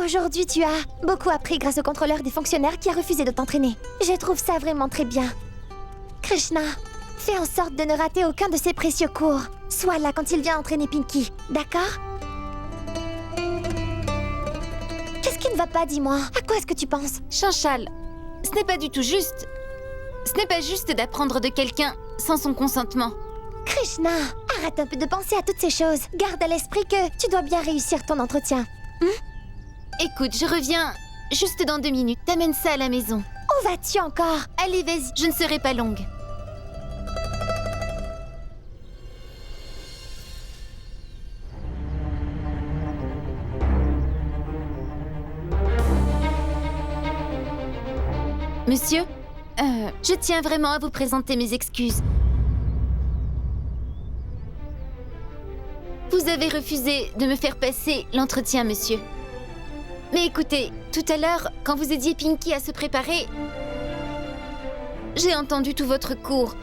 Aujourd'hui, tu as beaucoup appris grâce au contrôleur des fonctionnaires qui a refusé de t'entraîner. Je trouve ça vraiment très bien. Krishna, fais en sorte de ne rater aucun de ses précieux cours. Sois là quand il vient entraîner Pinky, d'accord? Qu'est-ce qui ne va pas, dis-moi? À quoi est-ce que tu penses? Chanchal, ce n'est pas du tout juste. Ce n'est pas juste d'apprendre de quelqu'un sans son consentement. Krishna, arrête un peu de penser à toutes ces choses. Garde à l'esprit que tu dois bien réussir ton entretien. Écoute, je reviens juste dans 2 minutes. T'amènes ça à la maison. Où vas-tu encore? Allez, vas-y, je ne serai pas longue. Monsieur, je tiens vraiment à vous présenter mes excuses. Vous avez refusé de me faire passer l'entretien, monsieur. Mais écoutez, tout à l'heure, quand vous aidiez Pinky à se préparer, j'ai entendu tout votre cours.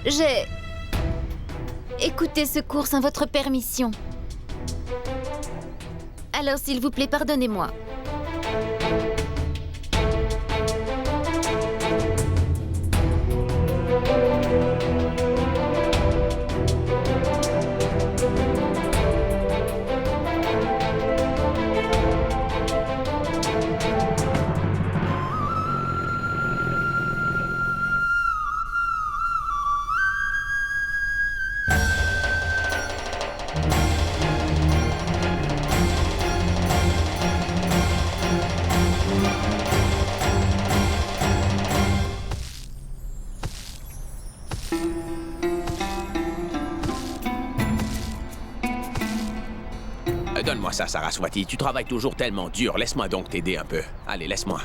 J'ai écouté ce cours sans votre permission. Alors, s'il vous plaît, pardonnez-moi. Donne-moi ça, Saraswati. Tu travailles toujours tellement dur. Laisse-moi donc t'aider un peu. Allez, laisse-moi.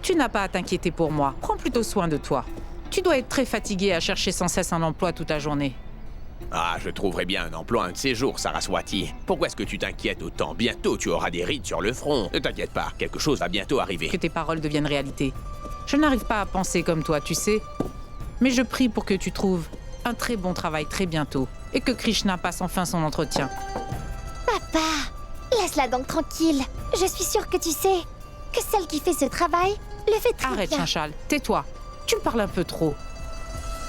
Tu n'as pas à t'inquiéter pour moi. Prends plutôt soin de toi. Tu dois être très fatigué à chercher sans cesse un emploi toute la journée. Ah, je trouverai bien un emploi un de ces jours, Saraswati. Pourquoi est-ce que tu t'inquiètes autant? Bientôt, tu auras des rides sur le front. Ne t'inquiète pas, quelque chose va bientôt arriver. Que tes paroles deviennent réalité. Je n'arrive pas à penser comme toi, tu sais. Mais je prie pour que tu trouves un très bon travail très bientôt et que Krishna passe enfin son entretien. Papa, laisse-la donc tranquille. Je suis sûre que tu sais que celle qui fait ce travail le fait très Arrête, bien. Chanchal, tais-toi. Tu me parles un peu trop.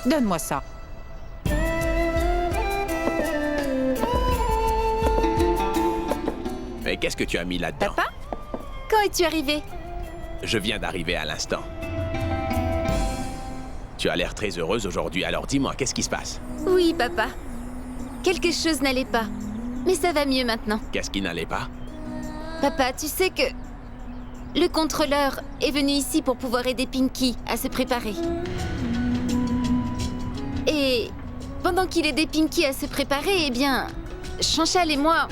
Donne-moi ça. Mais qu'est-ce que tu as mis là-dedans? Papa? Quand es-tu arrivé? Je viens d'arriver à l'instant. Tu as l'air très heureuse aujourd'hui, alors dis-moi, qu'est-ce qui se passe? Oui, papa. Quelque chose n'allait pas. Mais ça va mieux maintenant. Qu'est-ce qui n'allait pas? Papa, tu sais que le contrôleur est venu ici pour pouvoir aider Pinky à se préparer. Et pendant qu'il aidait Pinky à se préparer, eh bien, Chanchal et moi...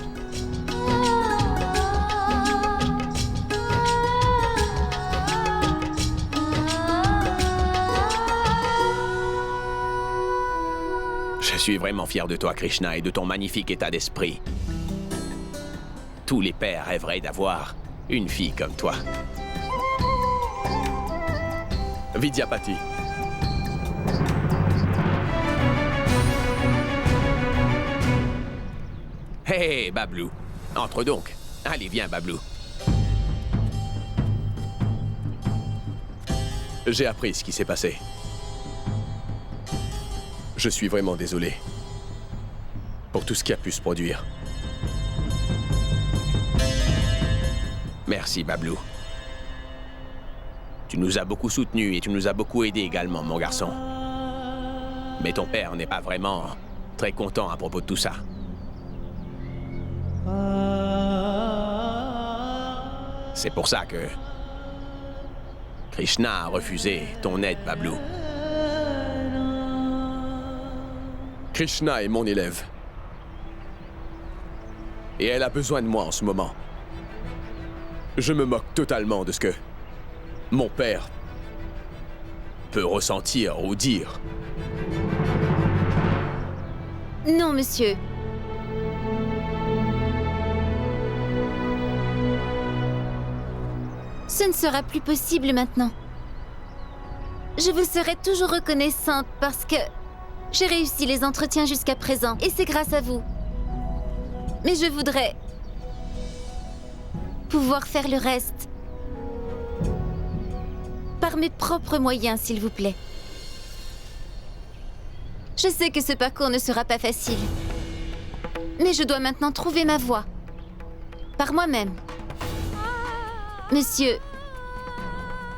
Je suis vraiment fier de toi, Krishna, et de ton magnifique état d'esprit. Tous les pères rêveraient d'avoir une fille comme toi. Vidyapati. Hé, Bablou. Entre donc. Allez, viens, Bablou. J'ai appris ce qui s'est passé. Je suis vraiment désolé pour tout ce qui a pu se produire. Merci, Bablou. Tu nous as beaucoup soutenus et tu nous as beaucoup aidés également, mon garçon. Mais ton père n'est pas vraiment très content à propos de tout ça. C'est pour ça que Krishna a refusé ton aide, Bablou. Krishna est mon élève. Et elle a besoin de moi en ce moment. Je me moque totalement de ce que mon père peut ressentir ou dire. Non, monsieur. Ce ne sera plus possible maintenant. Je vous serai toujours reconnaissante parce que j'ai réussi les entretiens jusqu'à présent et c'est grâce à vous. Mais je voudrais pouvoir faire le reste. Par mes propres moyens, s'il vous plaît. Je sais que ce parcours ne sera pas facile. Mais je dois maintenant trouver ma voie. Par moi-même. Monsieur,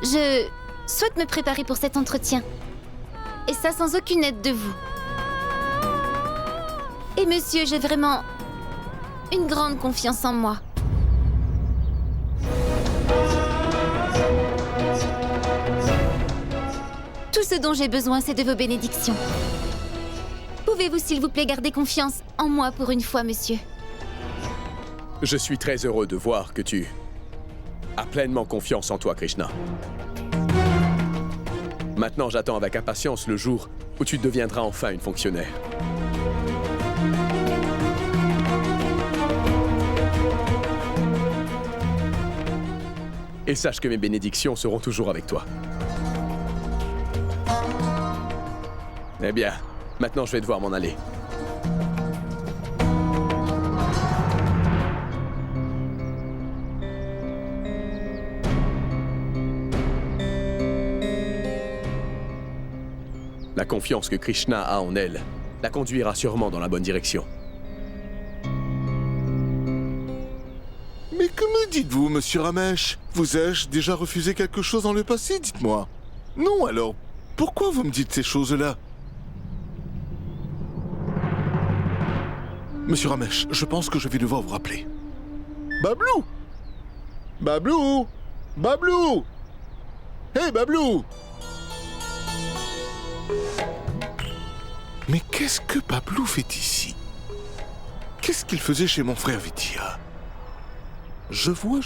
je souhaite me préparer pour cet entretien. Et ça sans aucune aide de vous. Et monsieur, j'ai vraiment une grande confiance en moi. Tout ce dont j'ai besoin, c'est de vos bénédictions. Pouvez-vous, s'il vous plaît, garder confiance en moi pour une fois, monsieur? Je suis très heureux de voir que tu as pleinement confiance en toi, Krishna. Maintenant, j'attends avec impatience le jour où tu deviendras enfin une fonctionnaire. Et sache que mes bénédictions seront toujours avec toi. Eh bien, maintenant je vais devoir m'en aller. La confiance que Krishna a en elle la conduira sûrement dans la bonne direction. Mais que me dites-vous, monsieur Ramesh? Vous ai-je déjà refusé quelque chose dans le passé, dites-moi? Non, alors, pourquoi vous me dites ces choses-là? Monsieur Ramesh, je pense que je vais devoir vous rappeler. Bablou! Bablou! Bablou! Hé, Bablou! Mais qu'est-ce que Bablou fait ici? Qu'est-ce qu'il faisait chez mon frère Vidya? Je vois.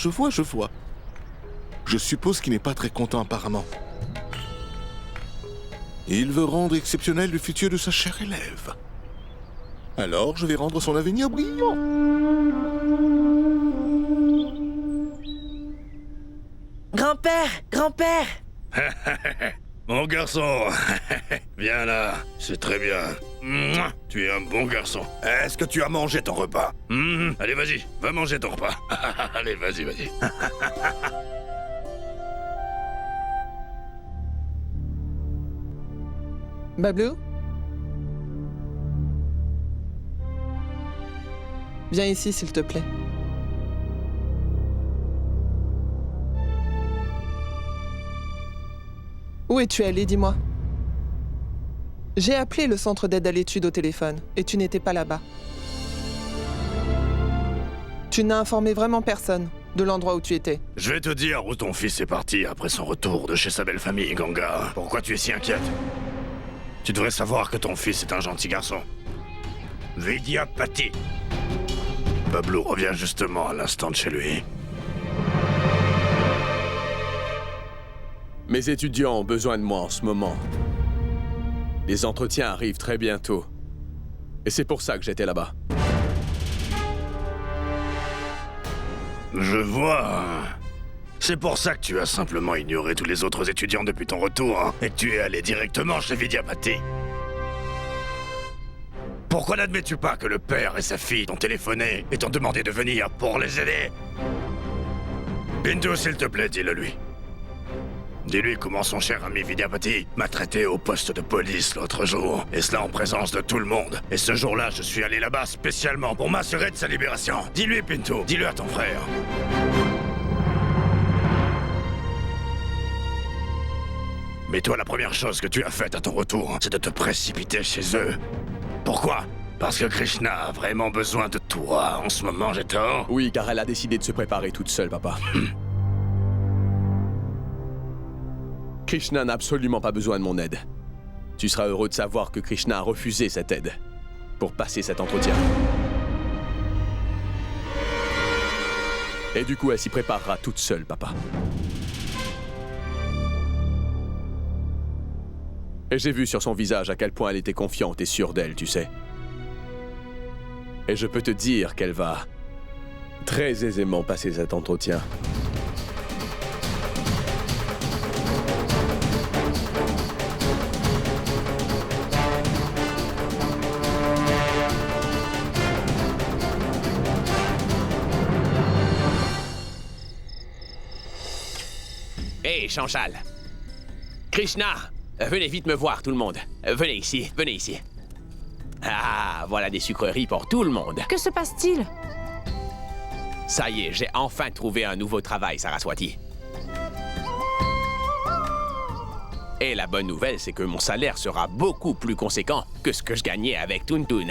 Je suppose qu'il n'est pas très content apparemment. Il veut rendre exceptionnel le futur de sa chère élève. Alors, je vais rendre son avenir brillant. Grand-père! Mon garçon, viens là, c'est très bien. Mouah, tu es un bon garçon. Est-ce que tu as mangé ton repas? Allez, vas-y, va manger ton repas. Allez, vas-y. Bablou? Viens ici, s'il te plaît. Où es-tu allé, dis-moi? J'ai appelé le centre d'aide à l'étude au téléphone, et tu n'étais pas là-bas. Tu n'as informé vraiment personne de l'endroit où tu étais. Je vais te dire où ton fils est parti après son retour de chez sa belle famille, Ganga. Pourquoi tu es si inquiète? Tu devrais savoir que ton fils est un gentil garçon. Vidya Pati. Bablou revient justement à l'instant de chez lui. Mes étudiants ont besoin de moi en ce moment. Les entretiens arrivent très bientôt. Et c'est pour ça que j'étais là-bas. Je vois. C'est pour ça que tu as simplement ignoré tous les autres étudiants depuis ton retour, hein, et que tu es allé directement chez Vidya Pati. Pourquoi n'admets-tu pas que le père et sa fille t'ont téléphoné et t'ont demandé de venir pour les aider? Bindu, s'il te plaît, dis-le lui. Dis-lui comment son cher ami Vidyapati m'a traité au poste de police l'autre jour, et cela en présence de tout le monde. Et ce jour-là, je suis allé là-bas spécialement pour m'assurer de sa libération. Dis-lui, Pinto, dis-le à ton frère. Mais toi, la première chose que tu as faite à ton retour, c'est de te précipiter chez eux. Pourquoi? Parce que Krishna a vraiment besoin de toi en ce moment, j'ai tort? Oui, car elle a décidé de se préparer toute seule, papa. Krishna n'a absolument pas besoin de mon aide. Tu seras heureux de savoir que Krishna a refusé cette aide pour passer cet entretien. Et du coup, elle s'y préparera toute seule, papa. Et j'ai vu sur son visage à quel point elle était confiante et sûre d'elle, tu sais. Et je peux te dire qu'elle va très aisément passer cet entretien. Hé, Chanchal. Krishna, venez vite me voir, tout le monde. Venez ici, venez ici. Ah, voilà des sucreries pour tout le monde. Que se passe-t-il? Ça y est, j'ai enfin trouvé un nouveau travail, Saraswati. Et la bonne nouvelle, c'est que mon salaire sera beaucoup plus conséquent que ce que je gagnais avec Tuntun.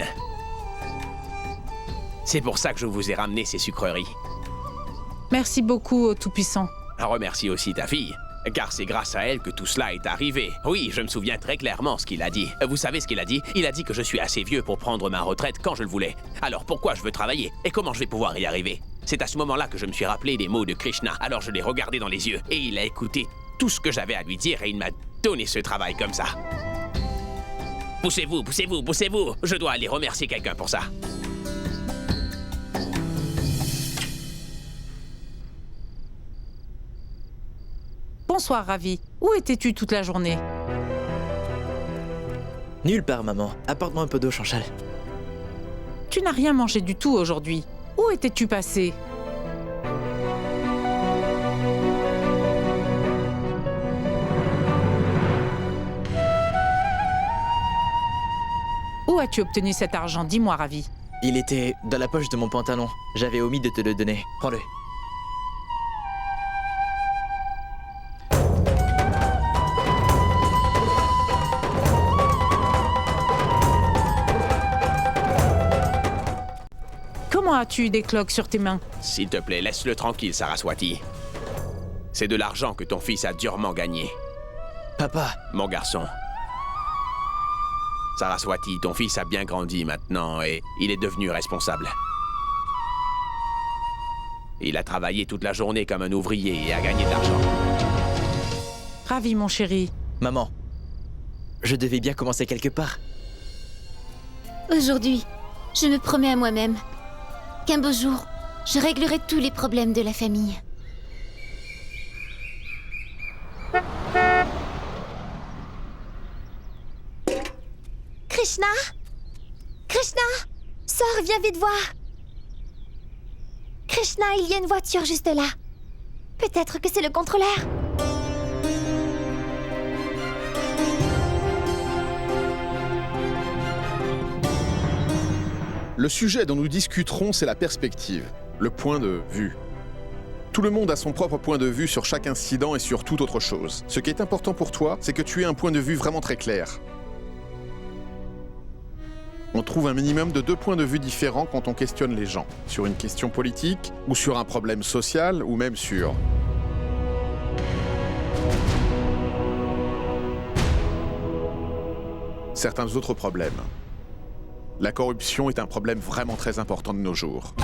C'est pour ça que je vous ai ramené ces sucreries. Merci beaucoup, au Tout-Puissant. Remercie aussi ta fille, car c'est grâce à elle que tout cela est arrivé. Oui, je me souviens très clairement ce qu'il a dit. Vous savez ce qu'il a dit? Il a dit que je suis assez vieux pour prendre ma retraite quand je le voulais. Alors pourquoi je veux travailler? Et comment je vais pouvoir y arriver? C'est à ce moment-là que je me suis rappelé des mots de Krishna. Alors je l'ai regardé dans les yeux, et il a écouté tout ce que j'avais à lui dire, et il m'a donné ce travail comme ça. Poussez-vous, poussez-vous, poussez-vous! Je dois aller remercier quelqu'un pour ça. Bonsoir, Ravi. Où étais-tu toute la journée? Nulle part, maman. Apporte-moi un peu d'eau, Chanchal. Tu n'as rien mangé du tout aujourd'hui. Où étais-tu passé? Où as-tu obtenu cet argent? Dis-moi, Ravi. Il était dans la poche de mon pantalon. J'avais omis de te le donner. Prends-le. Comment as-tu eu des cloques sur tes mains? S'il te plaît, laisse-le tranquille, Saraswati. C'est de l'argent que ton fils a durement gagné. Papa, Mon garçon. Saraswati, ton fils a bien grandi maintenant et il est devenu responsable. Il a travaillé toute la journée comme un ouvrier et a gagné de l'argent. Ravi, mon chéri. maman. Je devais bien commencer quelque part. Aujourd'hui, je me promets à moi-même qu'un beau jour, je réglerai tous les problèmes de la famille. Krishna? Krishna? Sors, viens vite voir. Krishna, il y a une voiture juste là. Peut-être que c'est le contrôleur. Le sujet dont nous discuterons, c'est la perspective, le point de vue. Tout le monde a son propre point de vue sur chaque incident et sur toute autre chose. Ce qui est important pour toi, c'est que tu aies un point de vue vraiment très clair. On trouve un minimum de 2 points de vue différents quand on questionne les gens, sur une question politique, ou sur un problème social, ou même sur... certains autres problèmes. La corruption est un problème vraiment très important de nos jours.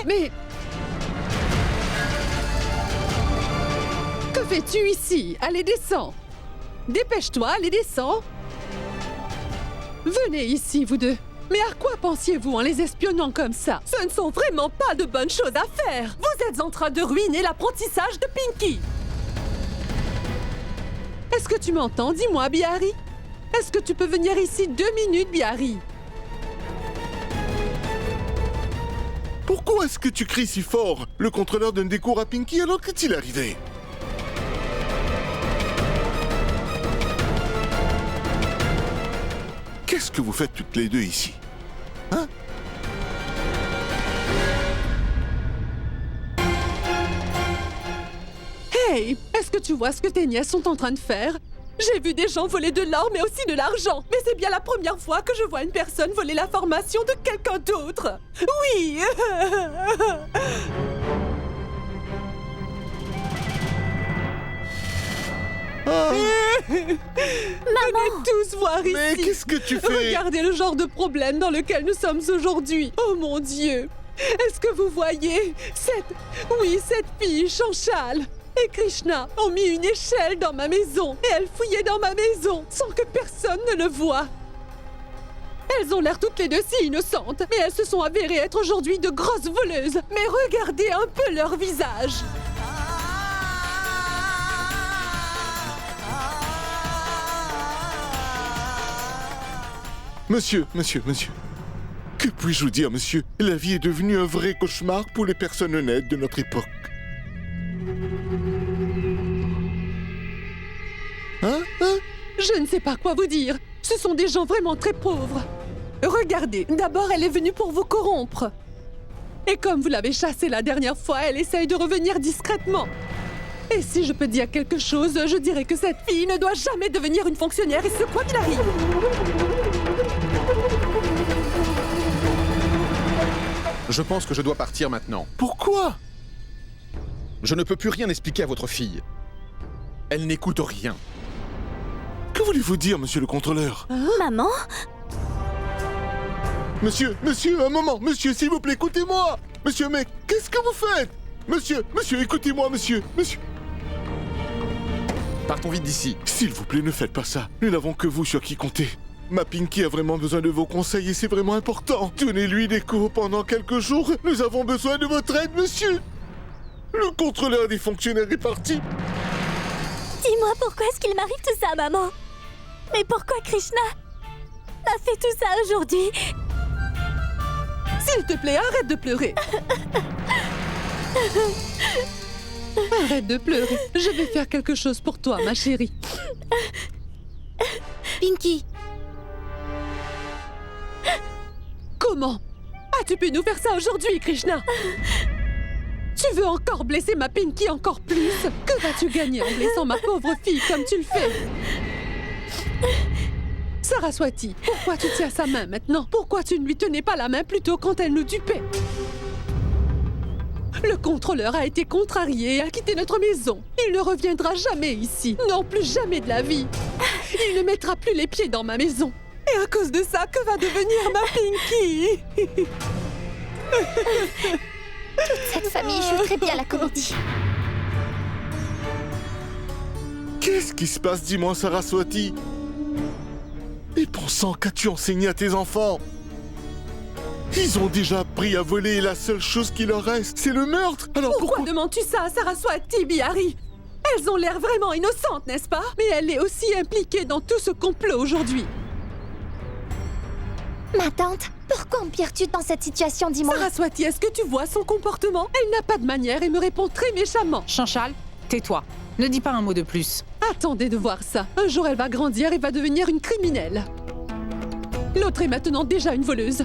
Mais... Que fais-tu ici? Allez, descends. Dépêche-toi, allez, descends. Venez ici, vous deux. Mais à quoi pensiez-vous en les espionnant comme ça? Ce ne sont vraiment pas de bonnes choses à faire. Vous êtes en train de ruiner l'apprentissage de Pinky. Est-ce que tu m'entends? Dis-moi, Bihari. Est-ce que tu peux venir ici 2 minutes, Bihari? Pourquoi est-ce que tu cries si fort? Le contrôleur donne des cours à Pinky, alors qu'est-il arrivé? Qu'est-ce que vous faites toutes les deux ici? Hein? Hey, est-ce que tu vois ce que tes nièces sont en train de faire? J'ai vu des gens voler de l'or, mais aussi de l'argent. Mais c'est bien la première fois que je vois une personne voler la formation de quelqu'un d'autre. Oui. Venez tous voir ici. Mais qu'est-ce que tu fais? Regardez le genre de problème dans lequel nous sommes aujourd'hui. Oh mon Dieu! Est-ce que vous voyez cette fille, Chanchal et Krishna ont mis une échelle dans ma maison et elles fouillaient dans ma maison sans que personne ne le voie. Elles ont l'air toutes les deux si innocentes, mais elles se sont avérées être aujourd'hui de grosses voleuses. Mais regardez un peu leur visage. Monsieur. Que puis-je vous dire, monsieur? La vie est devenue un vrai cauchemar pour les personnes honnêtes de notre époque. Hein? Je ne sais pas quoi vous dire. Ce sont des gens vraiment très pauvres. Regardez, d'abord elle est venue pour vous corrompre. Et comme vous l'avez chassée la dernière fois, elle essaye de revenir discrètement. Et si je peux dire quelque chose, je dirais que cette fille ne doit jamais devenir une fonctionnaire, et ce quoi qu'il arrive. Je pense que je dois partir maintenant. Pourquoi? Je ne peux plus rien expliquer à votre fille. Elle n'écoute rien. Que voulez-vous dire, monsieur le contrôleur? Maman? Monsieur, un moment. Monsieur, s'il vous plaît, écoutez-moi. Monsieur, mais qu'est-ce que vous faites? Monsieur, écoutez-moi, monsieur. Partons vite d'ici. S'il vous plaît, ne faites pas ça. Nous n'avons que vous sur qui compter. Ma Pinky a vraiment besoin de vos conseils et c'est vraiment important. Donnez-lui des cours pendant quelques jours. Nous avons besoin de votre aide, monsieur. Le contrôleur des fonctionnaires est parti. Dis-moi pourquoi est-ce qu'il m'arrive tout ça, maman? Mais pourquoi Krishna m'a fait tout ça aujourd'hui? S'il te plaît, arrête de pleurer. Arrête de pleurer. Je vais faire quelque chose pour toi, ma chérie. Pinky, Comment as-tu pu nous faire ça aujourd'hui, Krishna? Tu veux encore blesser ma Pinky encore plus? Que vas-tu gagner en blessant ma pauvre fille comme tu le fais? Saraswati, pourquoi tu tiens sa main maintenant? Pourquoi tu ne lui tenais pas la main plus tôt quand elle nous dupait? Le contrôleur a été contrarié et a quitté notre maison. Il ne reviendra jamais ici. Non, plus jamais de la vie. Il ne mettra plus les pieds dans ma maison. Et à cause de ça, que va devenir ma Pinky? Cette famille joue très bien la comédie. Qu'est-ce qui se passe, dis-moi, Saraswati? Et pensant, qu'as-tu enseigné à tes enfants? Ils ont déjà appris à voler et la seule chose qui leur reste, c'est le meurtre. Alors Pourquoi demandes-tu ça à Saraswati, Bihari? Elles ont l'air vraiment innocentes, n'est-ce pas? Mais elle est aussi impliquée dans tout ce complot aujourd'hui. Ma tante, pourquoi empires-tu dans cette situation, dis-moi? Saraswati, est-ce que tu vois son comportement? Elle n'a pas de manière et me répond très méchamment. Chanchal, tais-toi. Ne dis pas un mot de plus. Attendez de voir ça. Un jour, elle va grandir et va devenir une criminelle. L'autre est maintenant déjà une voleuse.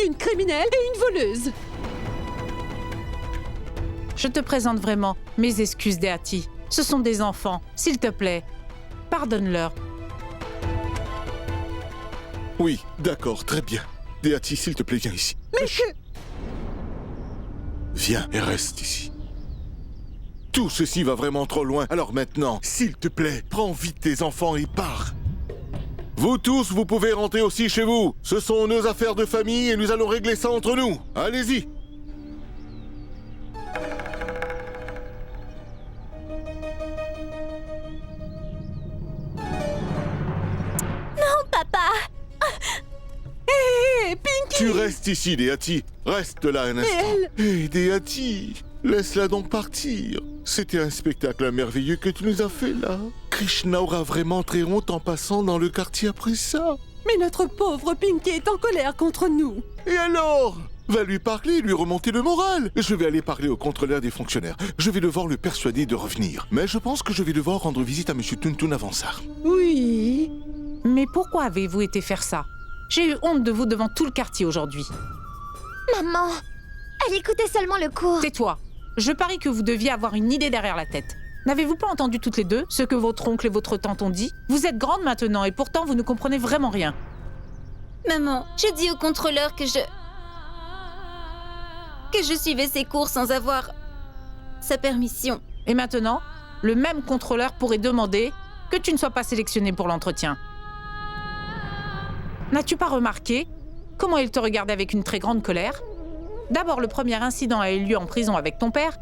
Une criminelle et une voleuse. Je te présente vraiment mes excuses, Deati. Ce sont des enfants. S'il te plaît, pardonne-leur. Oui, d'accord, très bien. Deati, s'il te plaît, viens ici. Mais que... Viens et reste ici. Tout ceci va vraiment trop loin. Alors maintenant, s'il te plaît, prends vite tes enfants et pars. Vous tous, vous pouvez rentrer aussi chez vous. Ce sont nos affaires de famille et nous allons régler ça entre nous. Allez-y. Papa! Hé, Pinky! Tu restes ici, Deati. Reste là un instant. Hé, Deati, laisse-la donc partir. C'était un spectacle merveilleux que tu nous as fait là. Krishna aura vraiment très honte en passant dans le quartier après ça. Mais notre pauvre Pinky est en colère contre nous. Et alors? Va lui parler, lui remonter le moral. Je vais aller parler au contrôleur des fonctionnaires. Je vais devoir le persuader de revenir. Mais je pense que je vais devoir rendre visite à Monsieur Tuntun avant ça. Oui. Mais pourquoi avez-vous été faire ça? J'ai eu honte de vous devant tout le quartier aujourd'hui. Maman! Elle écoutait seulement le cours. Tais-toi. Je parie que vous deviez avoir une idée derrière la tête. N'avez-vous pas entendu toutes les deux ce que votre oncle et votre tante ont dit? Vous êtes grande maintenant et pourtant vous ne comprenez vraiment rien. maman, je dis au contrôleur que je suivais ses cours sans avoir sa permission. Et maintenant, le même contrôleur pourrait demander que tu ne sois pas sélectionné pour l'entretien. N'as-tu pas remarqué comment il te regardait avec une très grande colère? D'abord, le premier incident a eu lieu en prison avec ton père,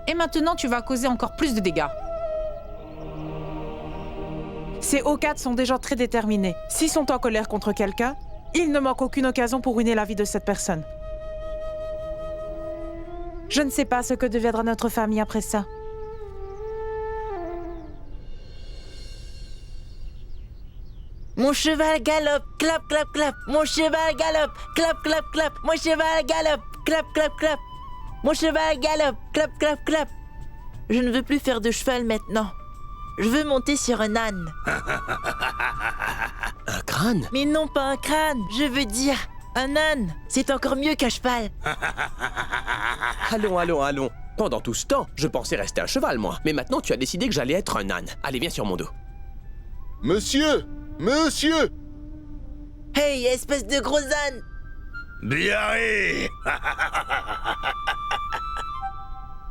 et maintenant tu vas causer encore plus de dégâts. Ces O4 sont des gens très déterminés. S'ils sont en colère contre quelqu'un, il ne manque aucune occasion pour ruiner la vie de cette personne. Je ne sais pas ce que deviendra notre famille après ça. Mon cheval galope, clap, clap, clap. Mon cheval galope, clap, clap, clap. Mon cheval galope, clap, clap, clap. Mon cheval galope, clap, clap, clap. Je ne veux plus faire de cheval maintenant. Je veux monter sur un âne. Un crâne? Mais non, pas un crâne. Je veux dire, un âne. C'est encore mieux qu'un cheval. Allons. Pendant tout ce temps, je pensais rester un cheval, moi. Mais maintenant, tu as décidé que j'allais être un âne. Allez, viens sur mon dos. Monsieur! Monsieur! Hey, espèce de gros âne! Biarré.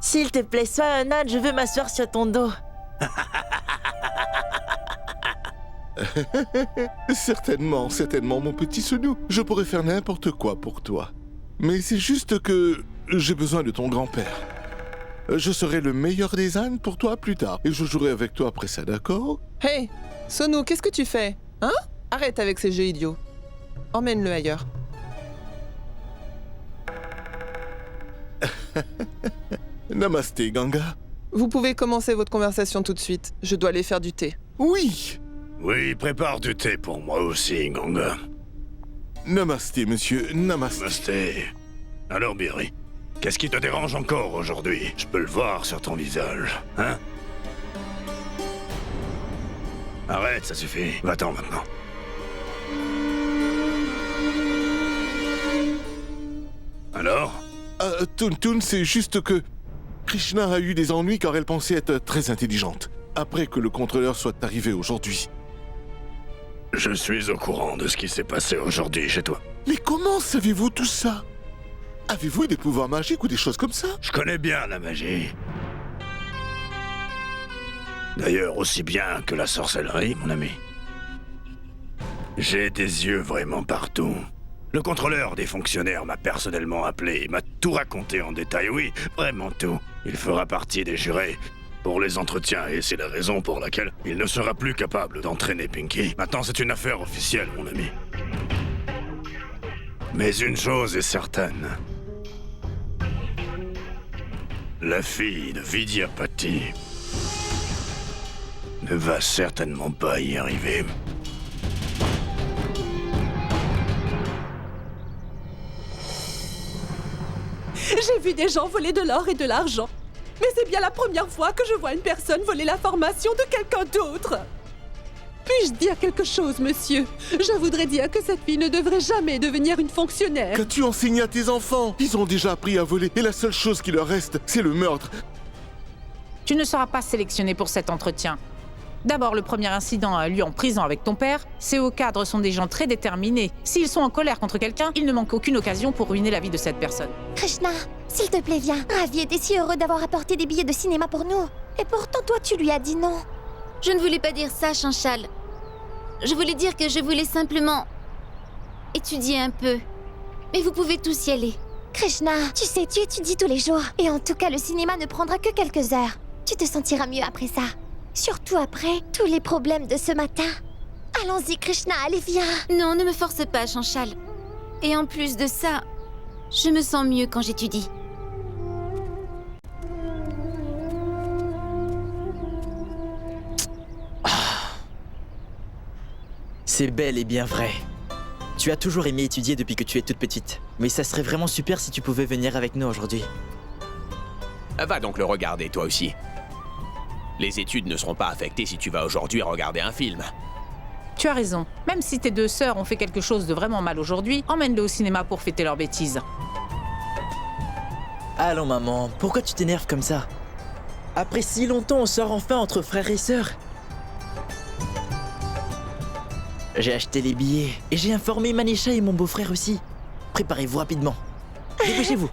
S'il te plaît, sois un âne, je veux m'asseoir sur ton dos. Certainement, mon petit Senou. Je pourrais faire n'importe quoi pour toi. Mais c'est juste que j'ai besoin de ton grand-père. Je serai le meilleur des ânes pour toi plus tard. Et je jouerai avec toi après ça, d'accord? Hey, Sonou, qu'est-ce que tu fais? Hein? Arrête avec ces jeux idiots. Emmène-le ailleurs. Namasté, Ganga. Vous pouvez commencer votre conversation tout de suite. Je dois aller faire du thé. Oui! Oui, prépare du thé pour moi aussi, Ganga. Namasté, monsieur, namasté. Namasté. Alors, Biri, qu'est-ce qui te dérange encore aujourd'hui? Je peux le voir sur ton visage, hein? Arrête, ça suffit. Va-t'en maintenant. Alors? Toon, c'est juste que Krishna a eu des ennuis car elle pensait être très intelligente. Après que le contrôleur soit arrivé aujourd'hui. Je suis au courant de ce qui s'est passé aujourd'hui chez toi. Mais comment savez-vous tout ça? Avez-vous des pouvoirs magiques ou des choses comme ça? Je connais bien la magie. D'ailleurs, aussi bien que la sorcellerie, mon ami. J'ai des yeux vraiment partout. Le contrôleur des fonctionnaires m'a personnellement appelé et m'a tout raconté en détail, oui, vraiment tout. Il fera partie des jurés pour les entretiens et c'est la raison pour laquelle il ne sera plus capable d'entraîner Pinky. Maintenant, c'est une affaire officielle, mon ami. Mais une chose est certaine. La fille de Vidyapati ne va certainement pas y arriver. J'ai vu des gens voler de l'or et de l'argent. Mais c'est bien la première fois que je vois une personne voler la formation de quelqu'un d'autre. Puis-je dire quelque chose, monsieur? Je voudrais dire que cette fille ne devrait jamais devenir une fonctionnaire. Qu'as-tu enseigné à tes enfants? Ils ont déjà appris à voler et la seule chose qui leur reste, c'est le meurtre. Tu ne seras pas sélectionné pour cet entretien. D'abord, le premier incident a eu lieu en prison avec ton père. Ces hauts cadres sont des gens très déterminés. S'ils sont en colère contre quelqu'un, il ne manque aucune occasion pour ruiner la vie de cette personne. Krishna, s'il te plaît, viens. Ravi était si heureux d'avoir apporté des billets de cinéma pour nous. Et pourtant, toi, tu lui as dit non. Je ne voulais pas dire ça, Chanchal. Je voulais dire que je voulais simplement étudier un peu. Mais vous pouvez tous y aller. Krishna, tu sais, tu étudies tous les jours. Et en tout cas, le cinéma ne prendra que quelques heures. Tu te sentiras mieux après ça. Surtout après tous les problèmes de ce matin. Allons-y, Krishna, allez, viens. Non, ne me force pas, Chanchal. Et en plus de ça, je me sens mieux quand j'étudie. C'est bel et bien vrai. Tu as toujours aimé étudier depuis que tu es toute petite. Mais ça serait vraiment super si tu pouvais venir avec nous aujourd'hui. Va donc le regarder, toi aussi. Les études ne seront pas affectées si tu vas aujourd'hui regarder un film. Tu as raison. Même si tes deux sœurs ont fait quelque chose de vraiment mal aujourd'hui, emmène-les au cinéma pour fêter leurs bêtises. Allons, maman, pourquoi tu t'énerves comme ça? Après si longtemps, on sort enfin entre frères et sœurs. J'ai acheté les billets et j'ai informé Manisha et mon beau-frère aussi. Préparez-vous rapidement. Dépêchez-vous.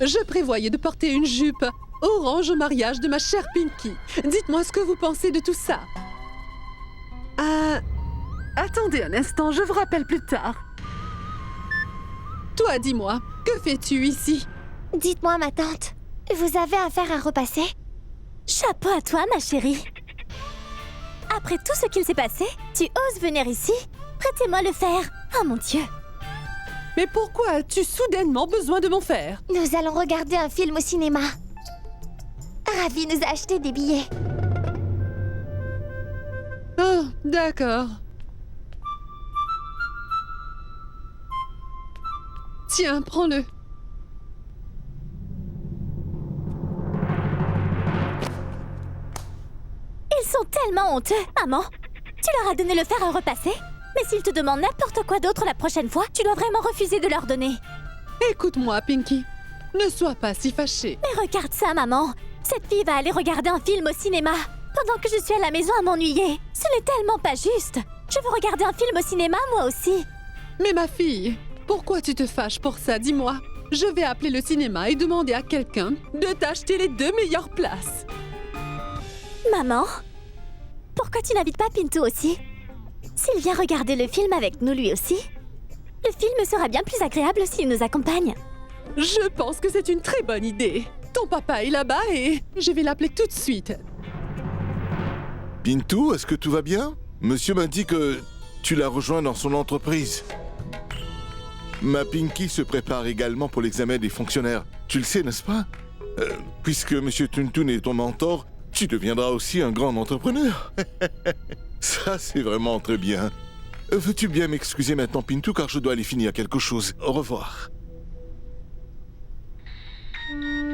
Je prévoyais de porter une jupe orange au mariage de ma chère Pinky. Dites-moi ce que vous pensez de tout ça. Attendez un instant, je vous rappelle plus tard. Toi, dis-moi, que fais-tu ici? Dites-moi, ma tante, vous avez affaire à repasser? Chapeau à toi, ma chérie. Après tout ce qu'il s'est passé, tu oses venir ici? Prêtez-moi le fer. Oh mon Dieu. Mais pourquoi as-tu soudainement besoin de mon fer? Nous allons regarder un film au cinéma. Ravi nous a acheté des billets. Oh, d'accord. Tiens, prends-le. Ils sont tellement honteux, maman. Tu leur as donné le fer à repasser? Mais s'ils te demandent n'importe quoi d'autre la prochaine fois, tu dois vraiment refuser de leur donner. Écoute-moi, Pinky. Ne sois pas si fâchée. Mais regarde ça, maman. Cette fille va aller regarder un film au cinéma, pendant que je suis à la maison à m'ennuyer. Ce n'est tellement pas juste. Je veux regarder un film au cinéma, moi aussi. Mais ma fille, pourquoi tu te fâches pour ça, dis-moi? Je vais appeler le cinéma et demander à quelqu'un de t'acheter les 2 meilleures places. Maman, pourquoi tu n'invites pas Pinto aussi? S'il vient regarder le film avec nous lui aussi, le film sera bien plus agréable s'il nous accompagne. Je pense que c'est une très bonne idée. Ton papa est là-bas et je vais l'appeler tout de suite. Pintou, est-ce que tout va bien? Monsieur m'a dit que tu l'as rejoint dans son entreprise. Ma Pinky se prépare également pour l'examen des fonctionnaires. Tu le sais, n'est-ce pas? Puisque Monsieur Tuntun est ton mentor, tu deviendras aussi un grand entrepreneur. Ça, c'est vraiment très bien. Veux-tu bien m'excuser maintenant, Pintou, car je dois aller finir quelque chose. Au revoir.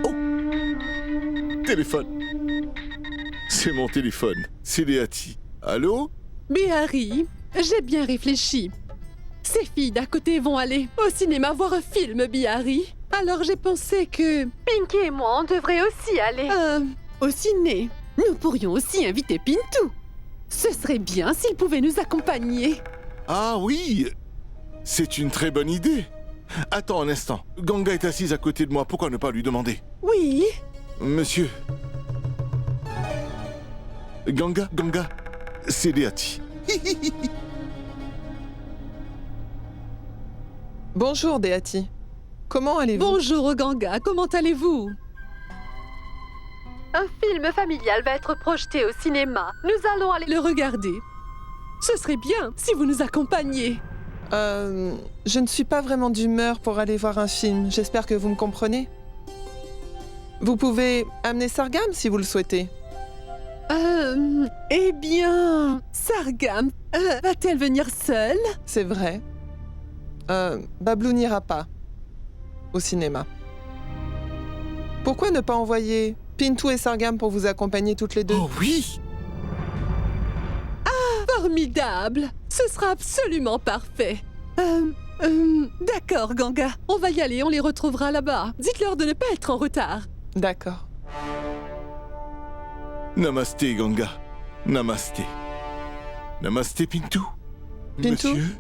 Oh! Téléphone. C'est mon téléphone. C'est Léati. Allô? Bihari, j'ai bien réfléchi. Ces filles d'à côté vont aller au cinéma voir un film, Bihari. Alors j'ai pensé que Pinky et moi, on devrait aussi aller au ciné. Nous pourrions aussi inviter Pintou. Ce serait bien s'il pouvait nous accompagner. Ah oui! C'est une très bonne idée. Attends un instant. Ganga est assise à côté de moi. Pourquoi ne pas lui demander? Oui. Monsieur. Ganga, c'est Léati. Bonjour, Déati. Comment allez-vous? Bonjour, Ganga. Comment allez-vous? Un film familial va être projeté au cinéma. Nous allons aller le regarder. Ce serait bien si vous nous accompagniez. Je ne suis pas vraiment d'humeur pour aller voir un film. J'espère que vous me comprenez. Vous pouvez amener Sargam si vous le souhaitez. Eh bien, Sargam, va-t-elle venir seule? C'est vrai. Bablou n'ira pas au cinéma. Pourquoi ne pas envoyer Pintou et Sargam pour vous accompagner toutes les deux? Oh oui! Formidable! Ce sera absolument parfait. D'accord, Ganga. On va y aller, on les retrouvera là-bas. Dites-leur de ne pas être en retard. D'accord. Namasté, Ganga. Namasté. Namasté, Pintou. Pintou? Monsieur?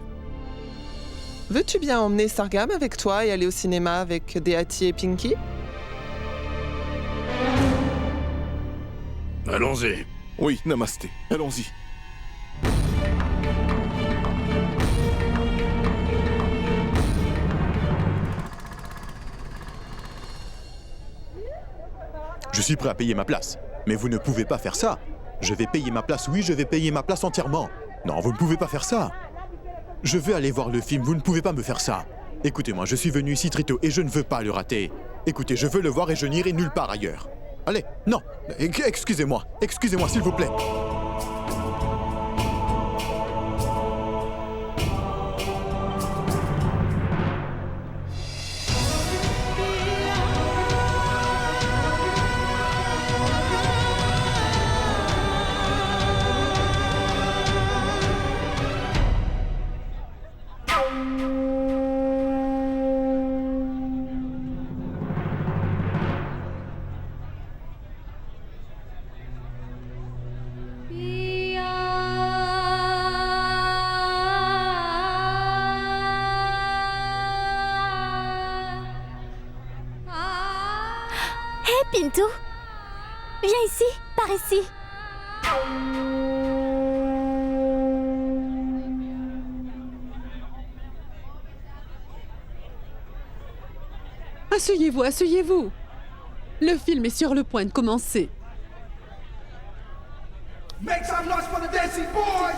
Veux-tu bien emmener Sargam avec toi et aller au cinéma avec Déati et Pinky? Allons-y. Oui, namasté. Allons-y. Je suis prêt à payer ma place. Mais vous ne pouvez pas faire ça. Je vais payer ma place, oui, je vais payer ma place entièrement. Non, vous ne pouvez pas faire ça. Je veux aller voir le film, vous ne pouvez pas me faire ça. Écoutez-moi, je suis venu ici très tôt et je ne veux pas le rater. Écoutez, je veux le voir et je n'irai nulle part ailleurs. Allez, non, excusez-moi s'il vous plaît. Pintou! Viens ici, par ici. Asseyez-vous, asseyez-vous. Le film est sur le point de commencer. Make some noise for the dancing boys.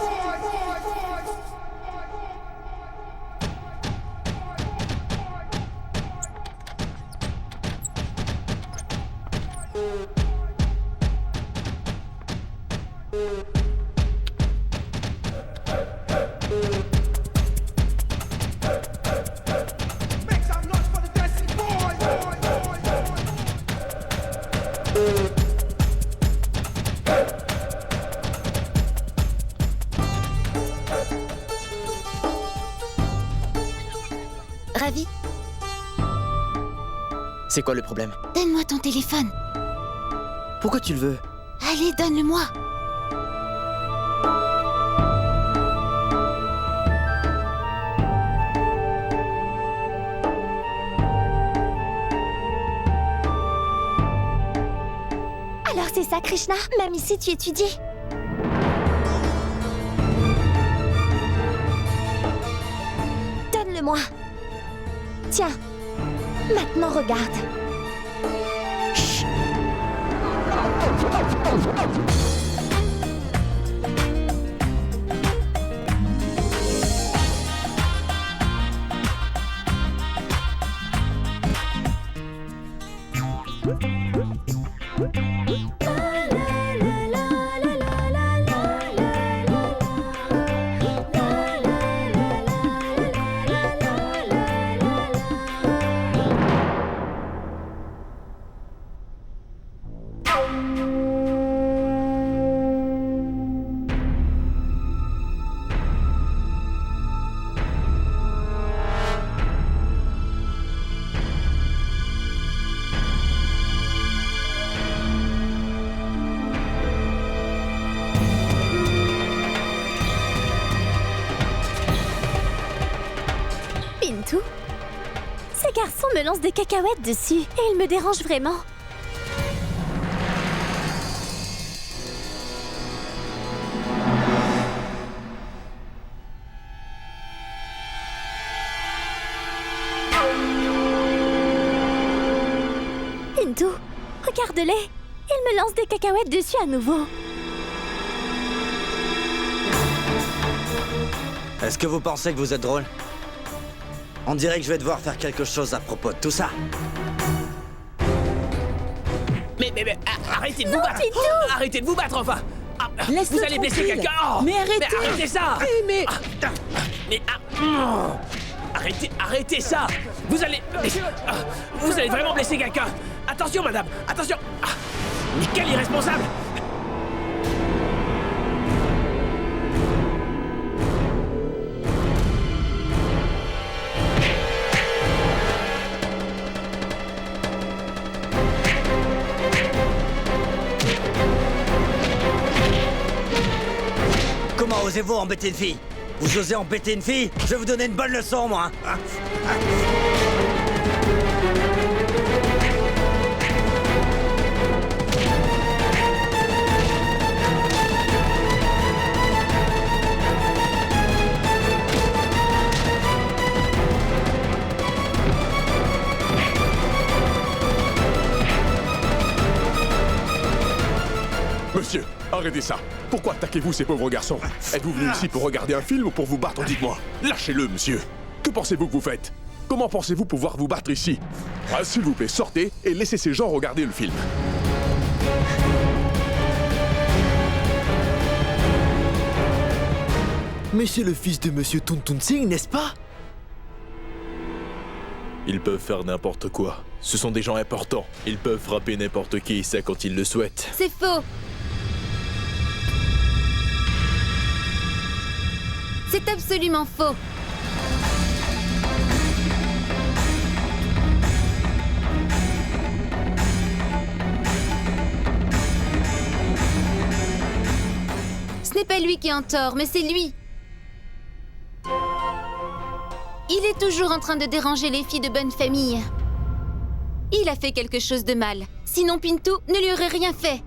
Make some noise for the dancing boys. Ravi, C'est quoi le problème? donne-moi ton téléphone. Pourquoi tu le veux? Allez, donne-le-moi. Alors c'est ça, Krishna? Même ici, tu étudies? Donne-le-moi. Tiens, maintenant regarde. Chut. Pintou? Ces garçons me lancent des cacahuètes dessus et ils me dérangent vraiment. Pintou, regarde-les. Ils me lancent des cacahuètes dessus à nouveau. Est-ce que vous pensez que vous êtes drôle? On dirait que je vais devoir faire quelque chose à propos de tout ça. Mais arrêtez de vous battre! Pintou! Arrêtez de vous battre, enfin! Vous Laisse-le allez blesser tranquille. quelqu'un! Oh, Mais arrêtez! arrêtez ça! Mais... Arrêtez ça! Vous allez vraiment blesser quelqu'un! Attention, madame! Attention! Mais quel irresponsable! Comment osez-vous embêter une fille? Vous osez embêter une fille? Je vais vous donner une bonne leçon, moi. Monsieur, arrêtez ça. Pourquoi attaquez-vous ces pauvres garçons? Êtes-vous venu ici pour regarder un film ou pour vous battre? Dites-moi. Lâchez-le, monsieur. Que pensez-vous que vous faites? Comment pensez-vous pouvoir vous battre ici? S'il vous plaît, sortez et laissez ces gens regarder le film. Mais c'est le fils de Monsieur Tuntun Singh, n'est-ce pas? Ils peuvent faire n'importe quoi. Ce sont des gens importants. Ils peuvent frapper n'importe qui, ça quand ils le souhaitent. C'est faux. C'est absolument faux. Ce n'est pas lui qui est en tort, mais c'est lui. Il est toujours en train de déranger les filles de bonne famille. Il a fait quelque chose de mal. Sinon Pintu ne lui aurait rien fait.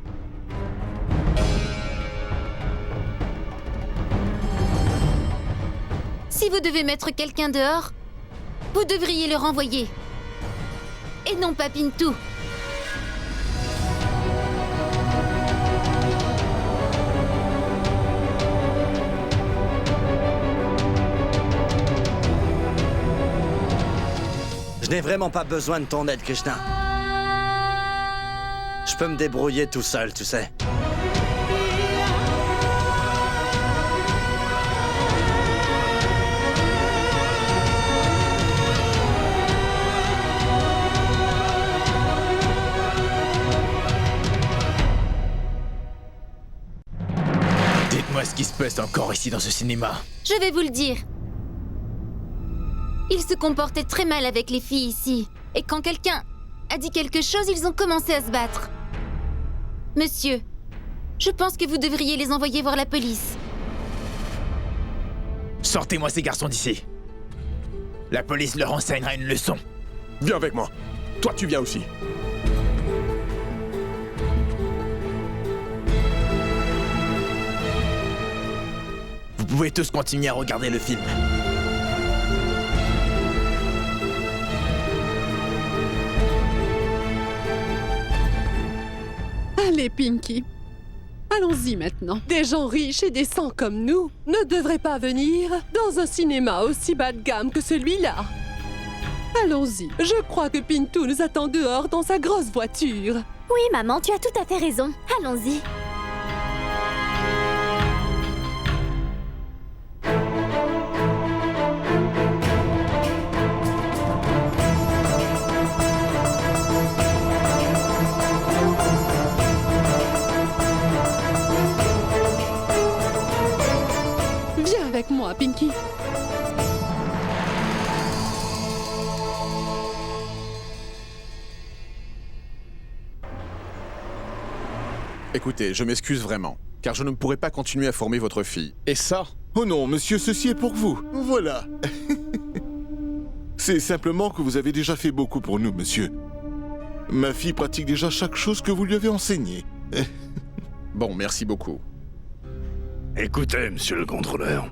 Si vous devez mettre quelqu'un dehors, vous devriez le renvoyer. Et non pas Pintu. Je n'ai vraiment pas besoin de ton aide, Krishna. Je peux me débrouiller tout seul, tu sais. Dites-moi ce qui se passe encore ici dans ce cinéma. Je vais vous le dire. Ils se comportaient très mal avec les filles ici. Et quand quelqu'un a dit quelque chose, ils ont commencé à se battre. Monsieur, je pense que vous devriez les envoyer voir la police. Sortez-moi ces garçons d'ici. La police leur enseignera une leçon. Viens avec moi. Toi, tu viens aussi. Vous pouvez tous continuer à regarder le film. Allez, Pinky. Allons-y maintenant. Des gens riches et décents comme nous ne devraient pas venir dans un cinéma aussi bas de gamme que celui-là. Allons-y. Je crois que Pintu nous attend dehors dans sa grosse voiture. Oui, maman, tu as tout à fait raison. Allons-y. Viens avec moi, Pinky. Écoutez, je m'excuse vraiment, car je ne pourrai pas continuer à former votre fille. Et ça... Oh non, monsieur, ceci est pour vous. Voilà. C'est simplement que vous avez déjà fait beaucoup pour nous, monsieur. Ma fille pratique déjà chaque chose que vous lui avez enseignée. Bon, merci beaucoup. Écoutez, monsieur le contrôleur,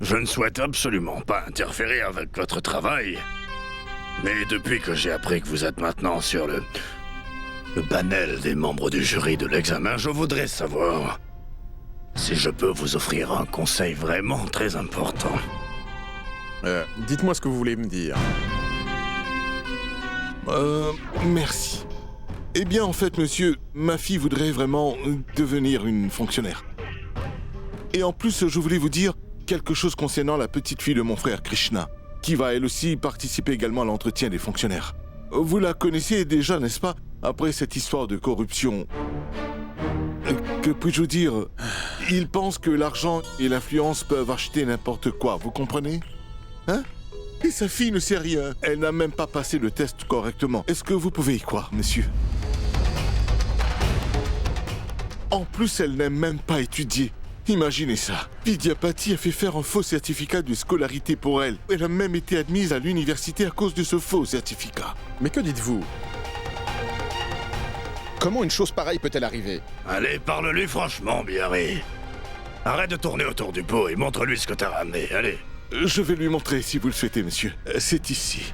je ne souhaite absolument pas interférer avec votre travail, mais depuis que j'ai appris que vous êtes maintenant sur le panel des membres du jury de l'examen, je voudrais savoir si je peux vous offrir un conseil vraiment très important. Dites-moi ce que vous voulez me dire. Merci. Eh bien, en fait, monsieur, ma fille voudrait vraiment devenir une fonctionnaire. Et en plus, je voulais vous dire quelque chose concernant la petite fille de mon frère, Krishna, qui va elle aussi participer également à l'entretien des fonctionnaires. Vous la connaissez déjà, n'est-ce pas? Après cette histoire de corruption, que puis-je vous dire? Il pense que l'argent et l'influence peuvent acheter n'importe quoi, vous comprenez? Hein? Et sa fille ne sait rien. Elle n'a même pas passé le test correctement. Est-ce que vous pouvez y croire, monsieur? En plus, elle n'aime même pas étudier. Imaginez ça. Vidyapati a fait faire un faux certificat de scolarité pour elle. Elle a même été admise à l'université à cause de ce faux certificat. Mais que dites-vous? Comment une chose pareille peut-elle arriver? Allez, parle-lui franchement, Biarri. Arrête de tourner autour du pot et montre-lui ce que t'as ramené, allez. Je vais lui montrer si vous le souhaitez, monsieur. C'est ici.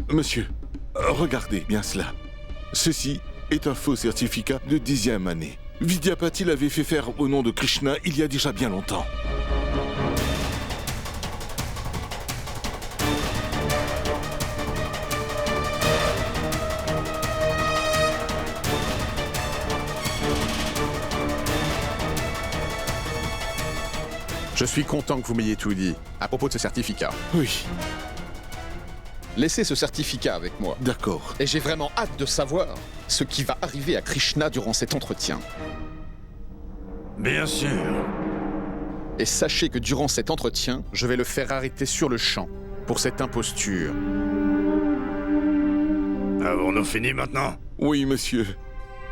Monsieur, regardez bien cela. Ceci est un faux certificat de 10e année. Vidyapati l'avait fait faire au nom de Krishna il y a déjà bien longtemps. Je suis content que vous m'ayez tout dit à propos de ce certificat. Oui. Laissez ce certificat avec moi. D'accord. Et j'ai vraiment hâte de savoir ce qui va arriver à Krishna durant cet entretien. Bien sûr. Et sachez que durant cet entretien, je vais le faire arrêter sur le champ pour cette imposture. Avons-nous fini maintenant? Oui, monsieur.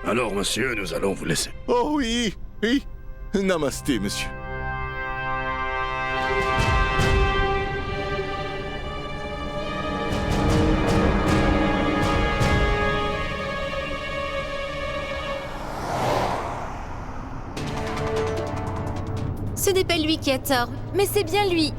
Alors, monsieur, nous allons vous laisser. Oh oui, oui. Namasté, monsieur. Ce n'est pas lui qui a tort, mais c'est bien lui.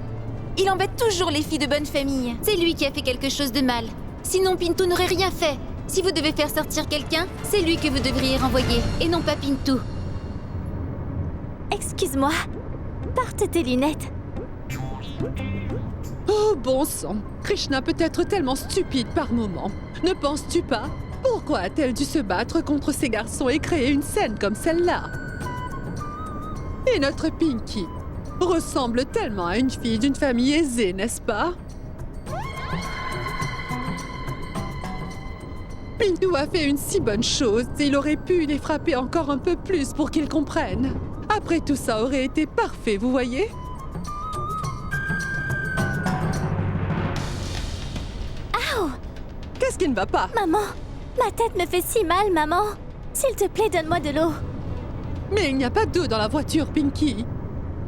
Il embête toujours les filles de bonne famille. C'est lui qui a fait quelque chose de mal. Sinon, Pintou n'aurait rien fait. Si vous devez faire sortir quelqu'un, c'est lui que vous devriez renvoyer, et non pas Pintou. Excuse-moi. Porte tes lunettes. Oh, bon sang. Krishna peut être tellement stupide par moments. Ne penses-tu pas? Pourquoi a-t-elle dû se battre contre ces garçons et créer une scène comme celle-là? Et notre Pinky ressemble tellement à une fille d'une famille aisée, n'est-ce pas? Pintou a fait une si bonne chose, il aurait pu les frapper encore un peu plus pour qu'ils comprennent. Après tout, ça aurait été parfait, vous voyez? Aouh! Qu'est-ce qui ne va pas? Maman, ma tête me fait si mal, maman. S'il te plaît, donne-moi de l'eau. Mais il n'y a pas d'eau dans la voiture, Pinky.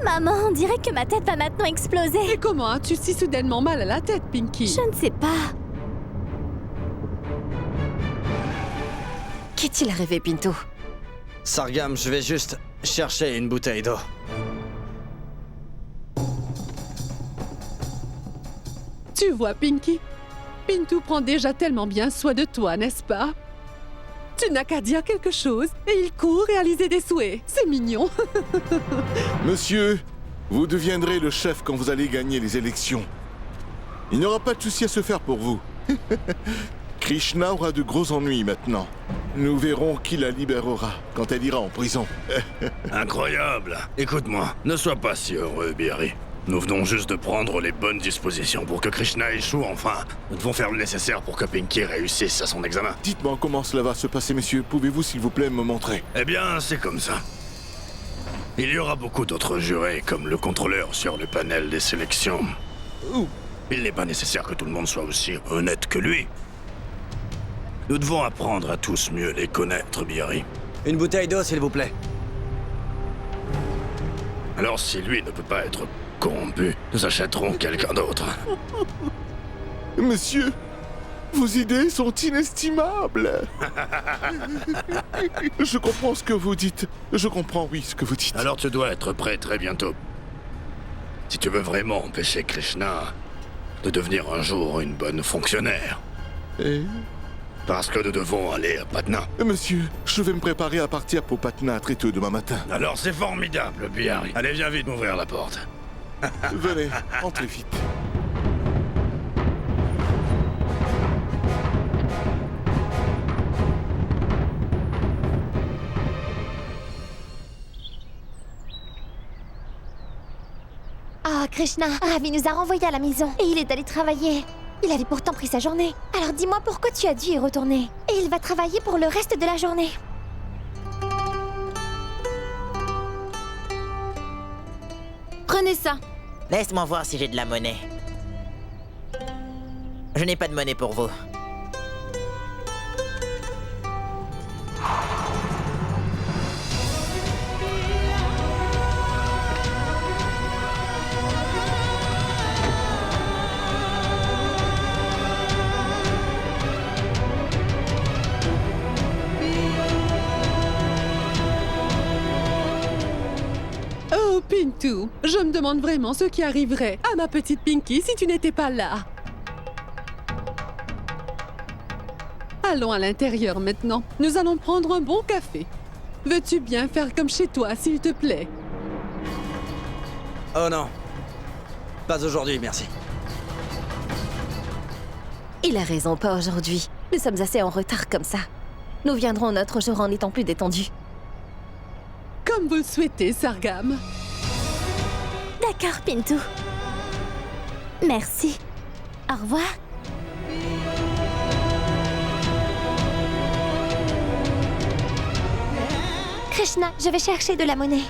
Maman, on dirait que ma tête va maintenant exploser. Et comment as-tu si soudainement mal à la tête, Pinky? Je ne sais pas. Qu'est-il arrivé, Pintou? Sargam, je vais juste chercher une bouteille d'eau. Tu vois, Pinky, Pintou prend déjà tellement bien soin de toi, n'est-ce pas? Tu n'as qu'à dire quelque chose et il court réaliser des souhaits. C'est mignon. Monsieur, vous deviendrez le chef quand vous allez gagner les élections. Il n'y aura pas de souci à se faire pour vous. Krishna aura de gros ennuis maintenant. Nous verrons qui la libérera quand elle ira en prison. Incroyable. Écoute-moi, ne sois pas si heureux, Bihari. Nous venons juste de prendre les bonnes dispositions pour que Krishna échoue enfin. Nous devons faire le nécessaire pour que Pinky réussisse à son examen. Dites-moi comment cela va se passer, messieurs. Pouvez-vous, s'il vous plaît, me montrer? Eh bien, c'est comme ça. Il y aura beaucoup d'autres jurés, comme le contrôleur sur le panel des sélections. Il n'est pas nécessaire que tout le monde soit aussi honnête que lui. Nous devons apprendre à tous mieux les connaître, Bihari. Une bouteille d'eau, s'il vous plaît. Alors, si lui ne peut pas être corrompu, nous achèterons quelqu'un d'autre. Monsieur, vos idées sont inestimables. Je comprends ce que vous dites. Je comprends, oui, ce que vous dites. Alors tu dois être prêt très bientôt. Si tu veux vraiment empêcher Krishna de devenir un jour une bonne fonctionnaire. Parce que nous devons aller à Patna. Monsieur, je vais me préparer à partir pour Patna très tôt demain matin. Alors c'est formidable, Bihari. Allez, viens vite m'ouvrir la porte. Venez, entrez vite. Ah, Krishna, Ravi nous a renvoyés à la maison et il est allé travailler. Il avait pourtant pris sa journée. Alors dis-moi pourquoi tu as dû y retourner. Et il va travailler pour le reste de la journée. Prenez ça. Laisse-moi voir si j'ai de la monnaie. Je n'ai pas de monnaie pour vous. Oh, Pintou, je me demande vraiment ce qui arriverait à ma petite Pinky si tu n'étais pas là. Allons à l'intérieur maintenant. Nous allons prendre un bon café. Veux-tu bien faire comme chez toi, s'il te plaît? Oh non. Pas aujourd'hui, merci. Il a raison, pas aujourd'hui. Nous sommes assez en retard comme ça. Nous viendrons notre jour en étant plus détendus. Comme vous le souhaitez, Sargam. D'accord, Pintou. Merci. Au revoir. Krishna, je vais chercher de la monnaie.